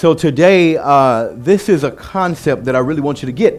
So today, this is a concept that I really want you to get.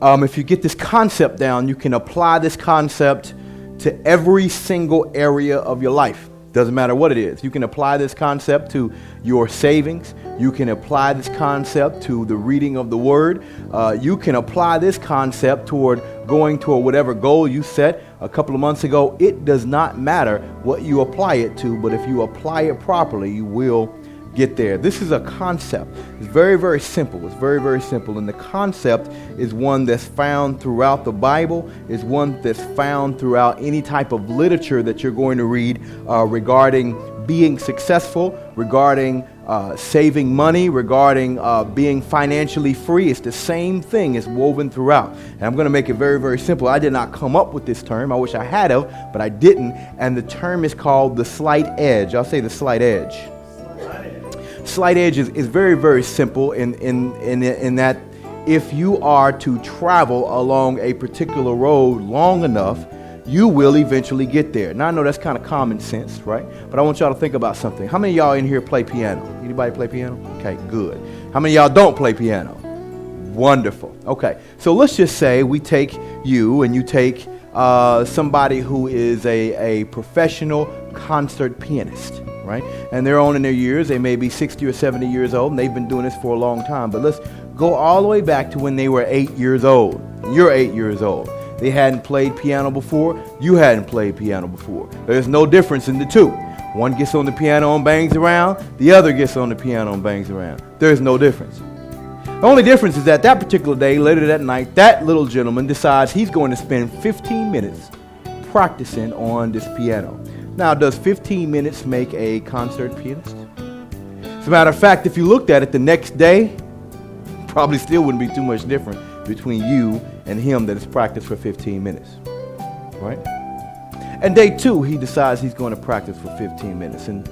If you get this concept down, you can apply this concept to every single area of your life. Doesn't matter what it is. You can apply this concept to your savings. You can apply this concept to the reading of the Word. You can apply this concept toward going toward whatever goal you set a couple of months ago. It does not matter what you apply it to, but if you apply it properly, you will get there. This is a concept. It's very, very simple. It's very, very simple. And the concept is one that's found throughout the Bible, is one that's found throughout any type of literature that you're going to read regarding being successful, regarding saving money, regarding being financially free. It's the same thing. It's woven throughout. And I'm going to make it very, very simple. I did not come up with this term. I wish I had of, but I didn't. And the term is called the slight edge. I'll say the slight edge. Slight edge is very, very simple in that if you are to travel along a particular road long enough, you will eventually get there. Now, I know that's kind of common sense, right? But I want y'all to think about something. How many of y'all in here play piano? Anybody play piano? Okay, good. How many of y'all don't play piano? Wonderful. Okay, so let's just say we take you and you take somebody who is a professional concert pianist, right? And they're on in their years. They may be 60 or 70 years old, and they've been doing this for a long time. But let's go all the way back to when they were 8 years old. You're 8 years old. They hadn't played piano before. You hadn't played piano before. There's no difference in the two. One gets on the piano and bangs around. The other gets on the piano and bangs around. There's no difference. The only difference is that particular day, later that night, that little gentleman decides he's going to spend 15 minutes practicing on this piano. Now, does 15 minutes make a concert pianist? As a matter of fact, if you looked at it the next day, probably still wouldn't be too much different between you and him that has practiced for 15 minutes, right? And day 2, he decides he's going to practice for 15 minutes, and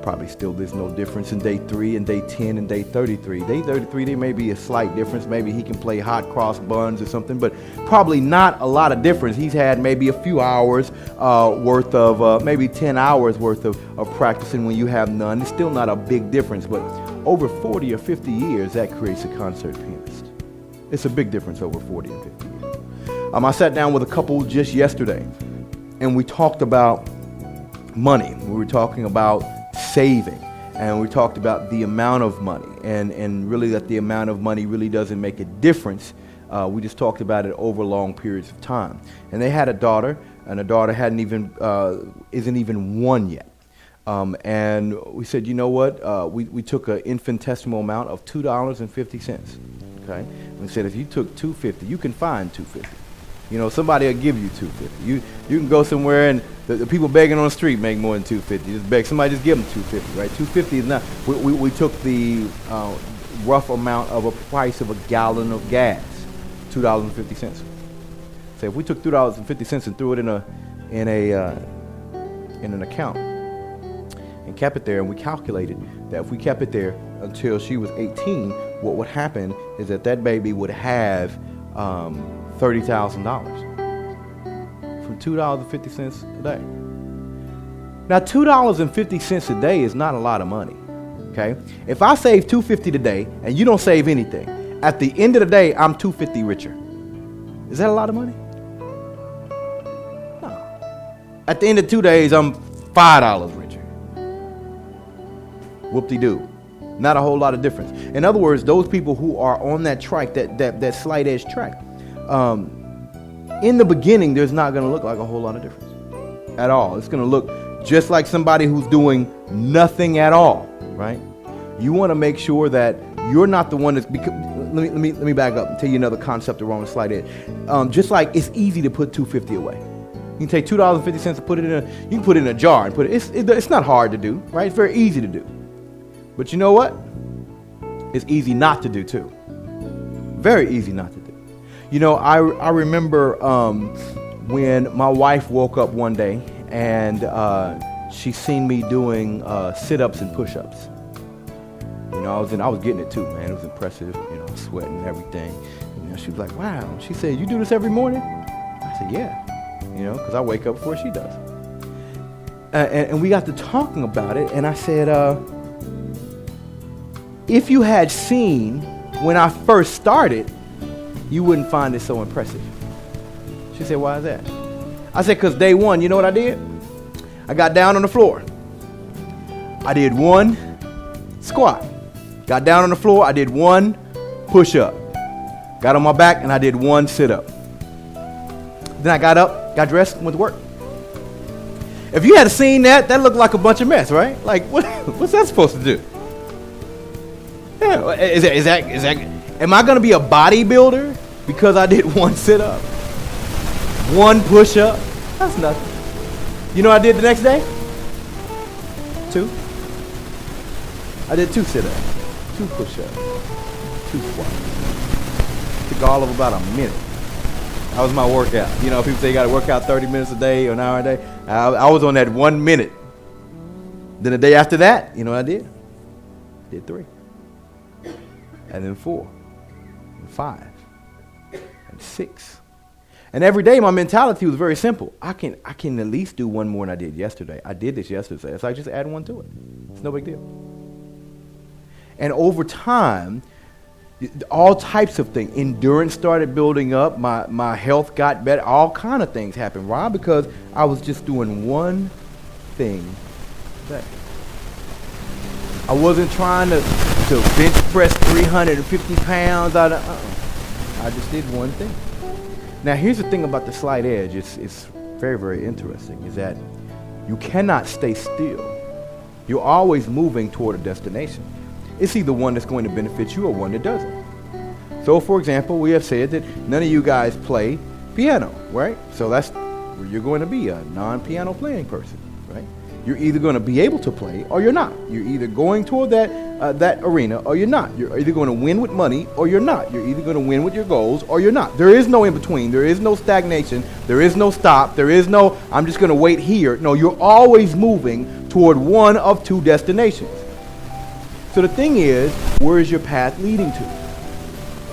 probably still there's no difference in day 3 and day 10 and day 33. Day 33, there may be a slight difference. Maybe he can play hot cross buns or something, but probably not a lot of difference. He's had maybe a few hours worth of, maybe 10 hours worth of practicing when you have none. It's still not a big difference, but over 40 or 50 years, that creates a concert pianist. It's a big difference over 40 and 50 years. I sat down with a couple just yesterday, and we talked about money. We were talking about saving, and we talked about the amount of money, and really that the amount of money really doesn't make a difference. We just talked about it over long periods of time. And they had a daughter, and the daughter isn't even 1 yet. And we said, you know what? We took an infinitesimal amount of $2.50. Okay, and we said if you took $2.50, you can find $2.50. You know, somebody will give you $2.50. You can go somewhere and the people begging on the street make more than $2.50. Just beg somebody, just give them $2.50, right? $2.50 is not. We took the rough amount of a price of a gallon of gas, $2.50. So if we took $2.50 and threw it in an account and kept it there, and we calculated that if we kept it there until she was 18, what would happen is that baby would have $30,000 from $2.50 a day. Now, $2.50 a day is not a lot of money, okay? If I save $2.50 today and you don't save anything, at the end of the day, I'm $2.50 richer. Is that a lot of money? No. At the end of 2 days, I'm $5 richer. Whoop-de-doo. Not a whole lot of difference. In other words, those people who are on that track, that slight edge track, in the beginning, there's not going to look like a whole lot of difference at all. It's going to look just like somebody who's doing nothing at all, right? You want to make sure that you're not the one that's. Let me back up and tell you another concept around the slight edge. Just like it's easy to put $2.50 away. You can take $2.50 and put it you can put it in a jar and put it. It's not hard to do, right? It's very easy to do. But you know what? It's easy not to do too. Very easy not to do. You know, I remember when my wife woke up one day and she seen me doing sit-ups and push-ups. You know, I was getting it too, man. It was impressive. You know, sweating and everything. You know, she was like, "Wow." And she said, "You do this every morning?" I said, "Yeah." You know, because I wake up before she does. And we got to talking about it, and I said, if you had seen when I first started, you wouldn't find it so impressive. She said, why is that? I said, because day one, you know what I did? I got down on the floor. I did one squat. Got down on the floor, I did one push-up. Got on my back, and I did one sit-up. Then I got up, got dressed, and went to work. If you had seen that, that looked like a bunch of mess, right? Like, what's that supposed to do? Yeah, is that, am I going to be a bodybuilder because I did one sit-up? One push-up? That's nothing. You know what I did the next day? 2. I did 2 sit-ups, 2 push-ups, 2 squats. Took all of about a minute. That was my workout. You know, people say you got to work out 30 minutes a day or an hour a day. I was on that 1 minute. Then the day after that, you know what I did? I did 3. And then 4. And 5. And 6. And every day my mentality was very simple. I can at least do one more than I did yesterday. I did this yesterday. So I just add one to it. It's no big deal. And over time, all types of things. Endurance started building up. My health got better. All kind of things happened. Why? Because I was just doing one thing a day. I wasn't trying to bench press 350 pounds. I just did one thing. Now, here's the thing about the slight edge. It's very, very interesting, is that you cannot stay still. You're always moving toward a destination. It's either one that's going to benefit you or one that doesn't. So, for example, we have said that none of you guys play piano, right? So that's where you're going to be, a non-piano playing person, right? You're either going to be able to play or you're not. You're either going toward that arena or you're not. You're either going to win with money or you're not. You're either going to win with your goals or you're not. There is no in between. There is no stagnation. There is no stop. There is no, I'm just going to wait here. No, you're always moving toward one of 2 destinations. So the thing is, where is your path leading to?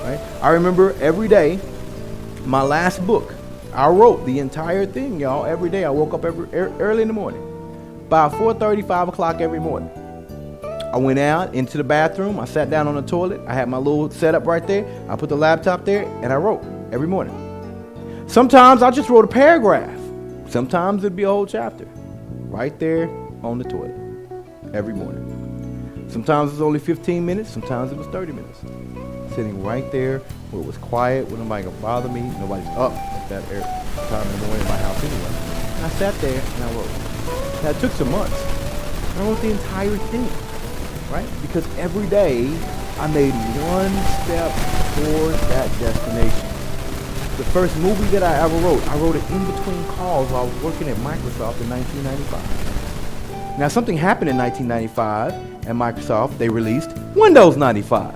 Right? I remember every day, my last book, I wrote the entire thing, y'all. Every day I woke up early in the morning. By 4:30, 5 o'clock every morning. I went out into the bathroom. I sat down on the toilet. I had my little setup right there. I put the laptop there, and I wrote every morning. Sometimes I just wrote a paragraph. Sometimes it'd be a whole chapter. Right there on the toilet. Every morning. Sometimes it was only 15 minutes. Sometimes it was 30 minutes. Sitting right there where it was quiet, where nobody could bother me. Nobody's up at that time in the morning in my house anyway. And I sat there and I wrote. Now, it took some months. I wrote the entire thing, right? Because every day I made one step towards that destination. The first movie that I ever wrote, I wrote it in between calls while I was working at Microsoft in 1995. Now, something happened in 1995 at Microsoft. They released Windows 95.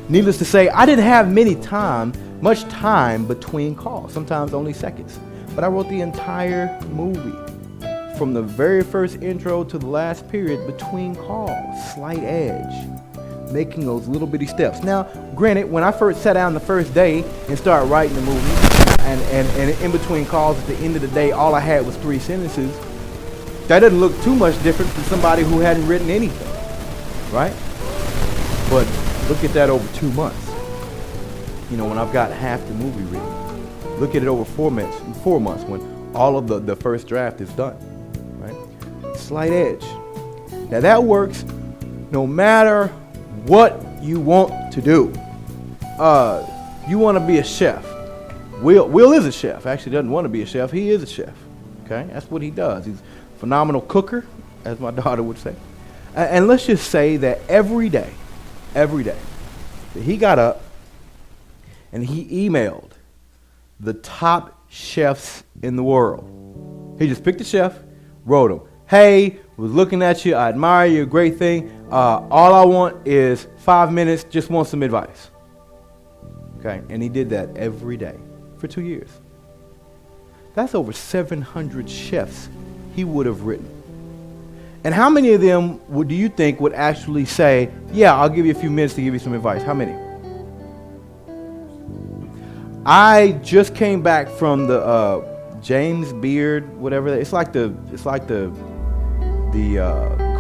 Needless to say, I didn't have much time between calls, sometimes only seconds. But I wrote the entire movie from the very first intro to the last period between calls, slight edge, making those little bitty steps. Now, granted, when I first sat down the first day and started writing the movie, and in between calls at the end of the day, all I had was 3 sentences, that doesn't look too much different from somebody who hadn't written anything, right? But look at that over 2 months. You know, when I've got half the movie written. Look at it over 4 months when all of the first draft is done, right? Slight edge. Now that works no matter what you want to do. You want to be a chef. Will is a chef. Actually doesn't want to be a chef. He is a chef. Okay, that's what he does. He's a phenomenal cooker, as my daughter would say. And let's just say that every day, that he got up and he emailed the top chefs in the world. He just picked a chef, wrote him, hey, was looking at you, I admire you, great thing. All I want is 5 minutes, just want some advice. Okay, and he did that every day for 2 years. That's over 700 chefs he would have written. And how many of them do you think would actually say, yeah, I'll give you a few minutes to give you some advice? How many? I just came back from the James Beard, whatever. It's like the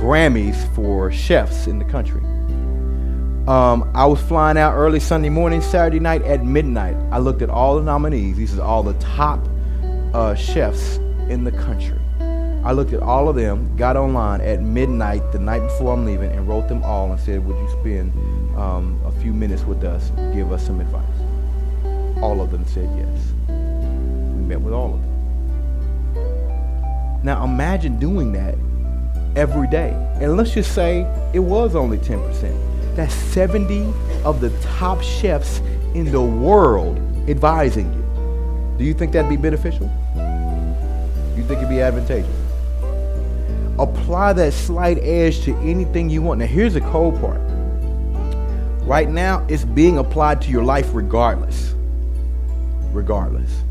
Grammys for chefs in the country. I was flying out early Sunday morning, Saturday night at midnight. I looked at all the nominees. These are all the top chefs in the country. I looked at all of them, got online at midnight the night before I'm leaving, and wrote them all and said, would you spend a few minutes with us, give us some advice? All of them said yes. We met with all of them. Now imagine doing that every day. And let's just say it was only 10%. That's 70 of the top chefs in the world advising you. Do you think that'd be beneficial? Do you think it'd be advantageous? Apply that slight edge to anything you want. Now here's the cold part. Right now, it's being applied to your life regardless. Regardless.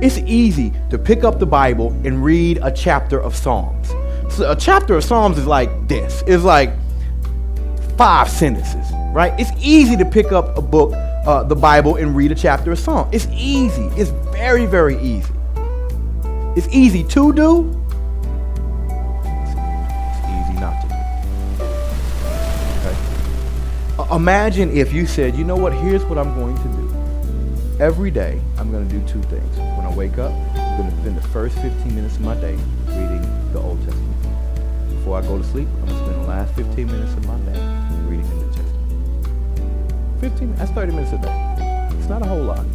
It's easy to pick up the Bible and read a chapter of Psalms. So a chapter of Psalms is like this. It's like 5 sentences, right? It's easy to pick up a book, the Bible, and read a chapter of Psalms. It's easy. It's very, very easy. It's easy to do. Imagine if you said, you know what, here's what I'm going to do. Every day, I'm going to do 2 things. When I wake up, I'm going to spend the first 15 minutes of my day reading the Old Testament. Before I go to sleep, I'm going to spend the last 15 minutes of my day reading the New Testament. 15 minutes, that's 30 minutes a day. It's not a whole lot,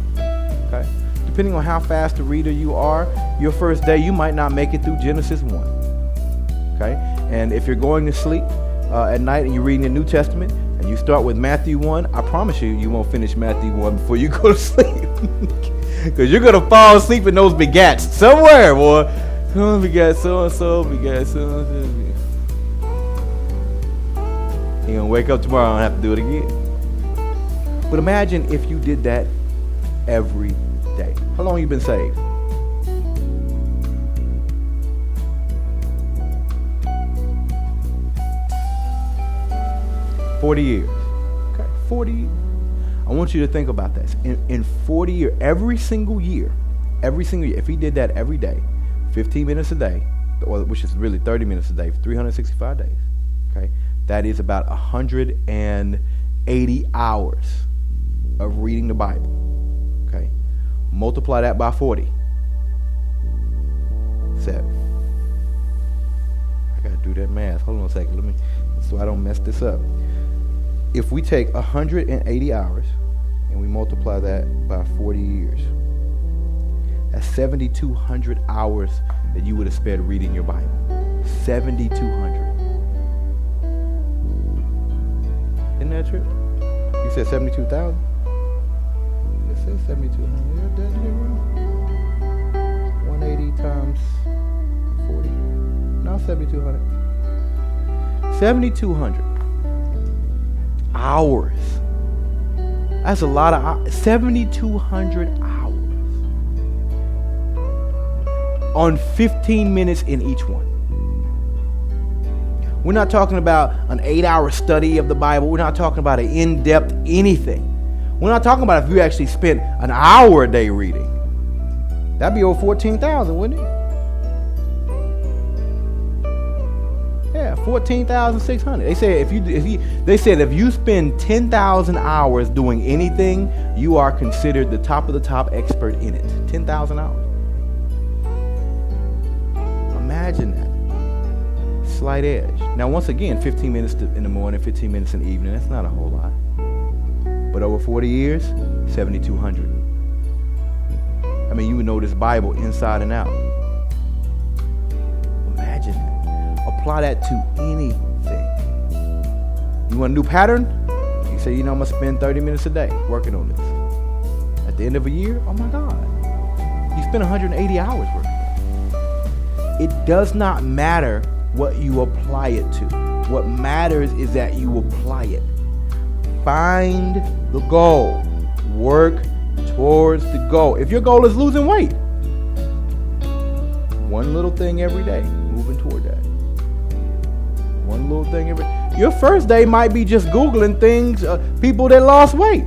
okay? Depending on how fast a reader you are, your first day, you might not make it through Genesis 1, okay? And if you're going to sleep at night and you're reading the New Testament, and you start with Matthew 1, I promise you, you won't finish Matthew 1 before you go to sleep. Because you're going to fall asleep in those begats somewhere, boy. Oh, begat so-and-so, begat so-and-so. You're going to wake up tomorrow and have to do it again. But imagine if you did that every day. How long have you been saved? $40 years. Okay, 40 years. I want you to think about this. In 40 years, every single year, if he did that every day, 15 minutes a day, which is really 30 minutes a day, 365 days, okay, that is about 180 hours of reading the Bible, okay? Multiply that by 40. 7. I gotta do that math. Hold on a second, so I don't mess this up. If we take 180 hours and we multiply that by 40 years, that's 7,200 hours that you would have spent reading your Bible. 7,200. Isn't that true? You said 72,000? It says 7,200. Did I do it wrong? 180 times 40. No, 7,200. 7,200 hours. That's a lot of hours. 7,200 hours on 15 minutes in each one. We're not talking about an 8-hour study of the Bible. We're not talking about an in-depth anything. We're not talking about if you actually spent an hour a day reading. That'd be over 14,000, wouldn't it? Yeah, 14,600. They said if you spend 10,000 hours doing anything, you are considered the top of the top expert in it. 10,000 hours. Imagine that. Slight edge. Now, once again, 15 minutes in the morning, 15 minutes in the evening. That's not a whole lot. But over 40 years, 7,200. I mean, you would know this Bible inside and out. Imagine that. Apply that to anything. You want a new pattern? You say, I'm going to spend 30 minutes a day working on this. At the end of a year, oh my God. You spend 180 hours working on it. It does not matter what you apply it to. What matters is that you apply it. Find the goal. Work towards the goal. If your goal is losing weight, one little thing every day, moving toward that. One little thing every day. Your first day might be just Googling things, people that lost weight.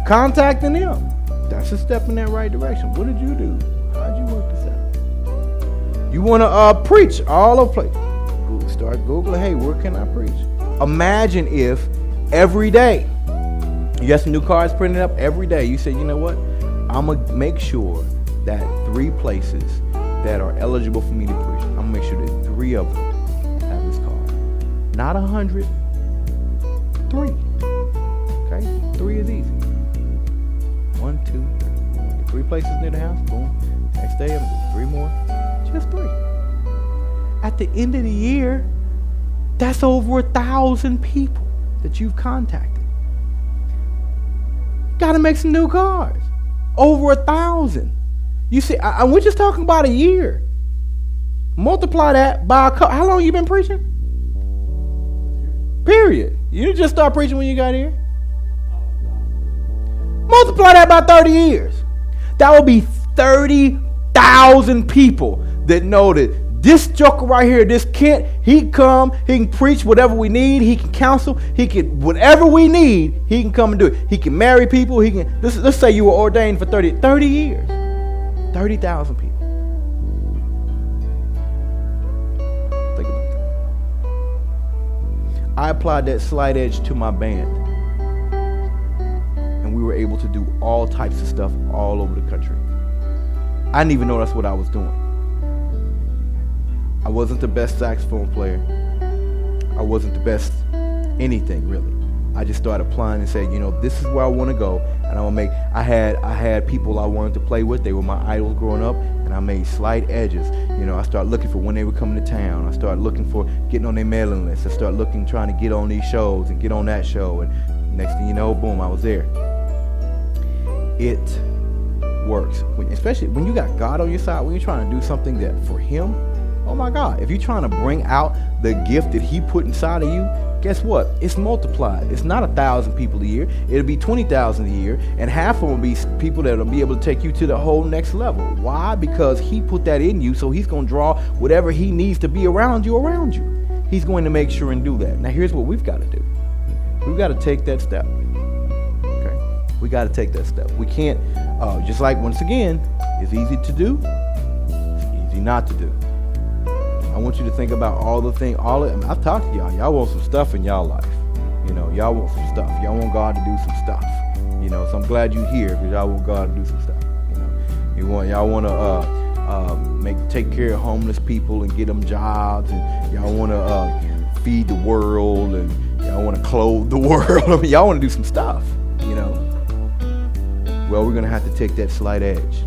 Contacting them. That's a step in that right direction. What did you do? How'd you work this out? You want to preach all over the place. Start Googling, hey, where can I preach? Imagine if every day you got some new cards printed up every day. You say, you know what? I'm going to make sure that 3 places that are eligible for me to preach, I'm going to make sure that 3 of them have this card. Not 100, 3. Okay? 3 is easy. 1, 2, 3. 3 places near the house. Boom. Next day, I'm going to do 3 more. Just 3. At the end of the year, that's over 1,000 people that you've contacted. Got to make some new cards. Over 1,000. You see, we're just talking about a year. Multiply that by how long you been preaching? Period. You didn't just start preaching when you got here. Multiply that by 30 years. That would be 30,000 people that know that this joker right here, this Kent, he can come, he can preach whatever we need, he can counsel, he can, whatever we need, he can come and do it. He can marry people, he can, let's say you were ordained for 30 years. 30,000 people. Think about that. I applied that slight edge to my band. And we were able to do all types of stuff all over the country. I didn't even know that's what I was doing. I wasn't the best saxophone player. I wasn't the best anything, really. I just started applying and said, you know, this is where I want to go, and I'm gonna make. I had people I wanted to play with. They were my idols growing up, and I made slight edges. You know, I started looking for when they were coming to town. I started looking for getting on their mailing list. I started looking, trying to get on these shows and get on that show, and next thing you know, boom, I was there. It works, especially when you got God on your side. When you're trying to do something that for Him. Oh my God, if you're trying to bring out the gift that He put inside of you, guess what? It's multiplied. It's not 1,000 people a year. It'll be 20,000 a year, and half of them will be people that will be able to take you to the whole next level. Why? Because He put that in you, so He's going to draw whatever He needs to be around you. He's going to make sure and do that. Now here's what we've got to do. We've got to take that step. Okay? We got to take that step. We can't, just like once again, it's easy to do, it's easy not to do. I want you to think about all the things, I've talked to y'all. Y'all want some stuff in y'all life. You know, y'all want some stuff. Y'all want God to do some stuff. You know, so I'm glad you're here because y'all want God to do some stuff. You know, y'all want to take care of homeless people and get them jobs, and y'all want to feed the world, and y'all want to clothe the world. I mean, y'all want to do some stuff. You know, well, we're gonna have to take that slight edge.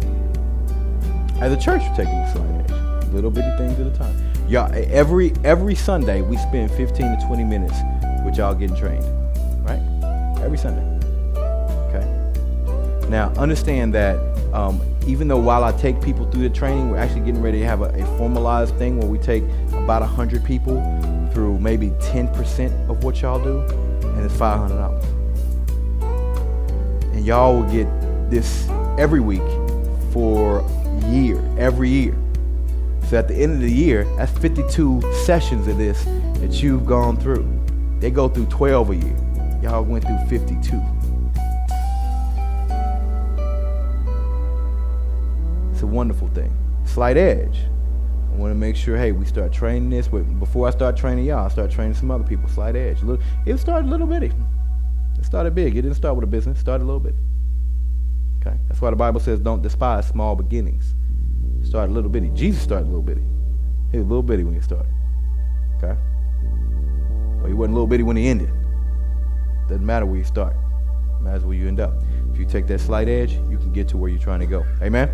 As a church, we're taking the slight edge, little bitty things at a time. Y'all, every Sunday we spend 15 to 20 minutes with y'all getting trained, right? Every Sunday. Okay. Now understand that even though while I take people through the training, we're actually getting ready to have a formalized thing where we take about 100 people through maybe 10% of what y'all do, and it's $500. And y'all will get this every week for every year. So at the end of the year, that's 52 sessions of this that you've gone through. They go through 12 a year. Y'all went through 52. It's a wonderful thing. Slight edge. I want to make sure, hey, we start training this. Before I start training y'all, I start training some other people. Slight edge. It started a little bitty. It started big. It didn't start with a business. It started a little bit. Okay? That's why the Bible says don't despise small beginnings. Started a little bitty. Jesus started a little bitty. He was a little bitty when he started. Okay? Well, he wasn't a little bitty when he ended. Doesn't matter where you start. It matters where you end up. If you take that slight edge, you can get to where you're trying to go. Amen?